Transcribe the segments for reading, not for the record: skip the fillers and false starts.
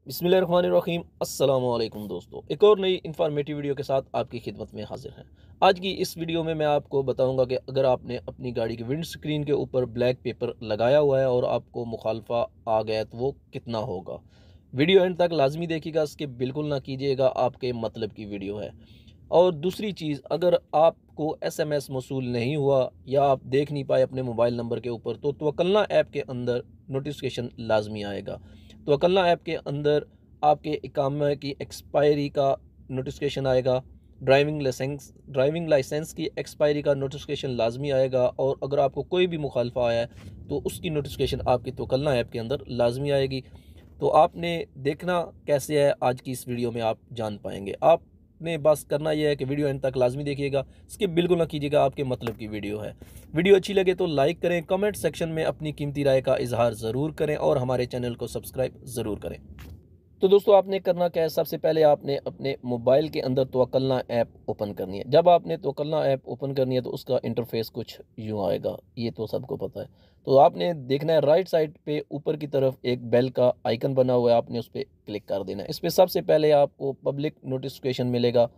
बिस्मिल्लाहिर्रहमानिर्रहीम। अस्सलाम वालेकुम दोस्तों, एक और नई इन्फॉर्मेटिव वीडियो के साथ आपकी खिदमत में हाजिर हैं। आज की इस वीडियो में मैं आपको बताऊंगा कि अगर आपने अपनी गाड़ी की विंड स्क्रीन के ऊपर ब्लैक पेपर लगाया हुआ है और आपको मुखालफा आ गया तो वो कितना होगा। वीडियो एंड तक लाजमी देखिएगा, इसके बिल्कुल ना कीजिएगा, आपके मतलब की वीडियो है। और दूसरी चीज़, अगर आपको एसएमएस मौसूल नहीं हुआ या आप देख नहीं पाए अपने मोबाइल नंबर के ऊपर तो तवक्लना ऐप के अंदर नोटिफिकेशन लाजमी आएगा। तवक्लना ऐप के अंदर आपके इकामा की एक्सपायरी का नोटिफिकेशन आएगा, ड्राइविंग लाइसेंस की एक्सपायरी का नोटिफिकेशन लाजमी आएगा, और अगर आपको कोई भी मुखालफा आया है तो उसकी नोटिफिकेशन आपकी तवक्लना ऐप के अंदर लाजमी आएगी। तो आपने देखना कैसे है, आज की इस वीडियो में आप जान पाएंगे। आपने बस करना यह है कि वीडियो एंड तक लाजमी देखिएगा, स्किप बिल्कुल ना कीजिएगा, आपके मतलब की वीडियो है। वीडियो अच्छी लगे तो लाइक करें, कमेंट सेक्शन में अपनी कीमती राय का इजहार ज़रूर करें और हमारे चैनल को सब्सक्राइब ज़रूर करें। तो दोस्तों, आपने करना क्या है, सबसे पहले आपने अपने मोबाइल के अंदर तवक्लना ऐप ओपन करनी है। जब आपने तवक्लना ऐप ओपन करनी है तो उसका इंटरफेस कुछ यूँ आएगा, ये तो सबको पता है। तो आपने देखना है राइट साइड पे ऊपर की तरफ एक बेल का आइकन बना हुआ है, आपने उस पर क्लिक कर देना है। इस पर सबसे पहले आपको पब्लिक नोटिफिकेशन मिलेगा,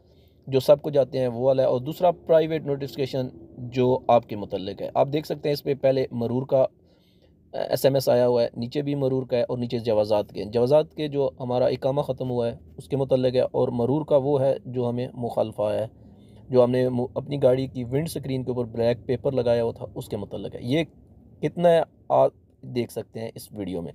जो सबको जाते हैं वो वाला है, और दूसरा प्राइवेट नोटिफिकेशन जो आपके मुतल्लिक है। आप देख सकते हैं इस पर पहले मरूर का एसएमएस आया हुआ है, नीचे भी मरूर का है और नीचे जवाज़ात के जो हमारा इकामा ख़त्म हुआ है उसके मुतल्लिक है, और मरूर का वो है जो हमें मुखालफा है, जो हमने अपनी गाड़ी की विंड स्क्रीन के ऊपर ब्लैक पेपर लगाया हुआ था उसके मुतल्लिक है। ये कितना है आप देख सकते हैं इस वीडियो में।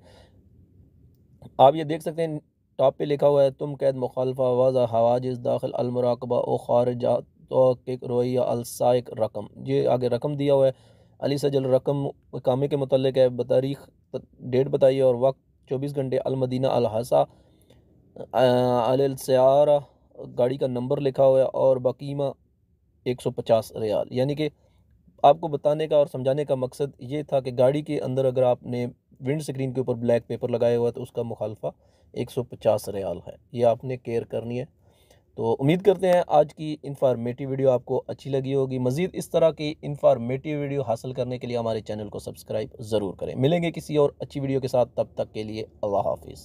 आप ये देख सकते हैं टॉप पे लिखा हुआ है, तुम कैद मुखालफा वाज़ा हवाजिज दाखिल अलमराकबा ओ खारजा तो के रोया अलसाइक रकम, ये आगे रकम दिया हुआ है। अली सजल रकम कामे के मुतल्लिक है, बतारीख डेट बताइए और वक्त 24 घंटे, अलमदीना अलहसा अलस्यारा, गाड़ी का नंबर लिखा हुआ है, और बाकीमा 150 रियाल। यानी कि आपको बताने का और समझाने का मकसद ये था कि गाड़ी के अंदर अगर आपने विंड स्क्रीन के ऊपर ब्लैक पेपर लगाया हुआ है तो उसका मुखालफा 150 रियाल है। ये आपने केयर करनी है। तो उम्मीद करते हैं आज की इन्फॉर्मेटिव वीडियो आपको अच्छी लगी होगी। मज़ीद इस तरह की इन्फॉर्मेटिव वीडियो हासिल करने के लिए हमारे चैनल को सब्सक्राइब ज़रूर करें। मिलेंगे किसी और अच्छी वीडियो के साथ, तब तक के लिए अल्लाह हाफिज़।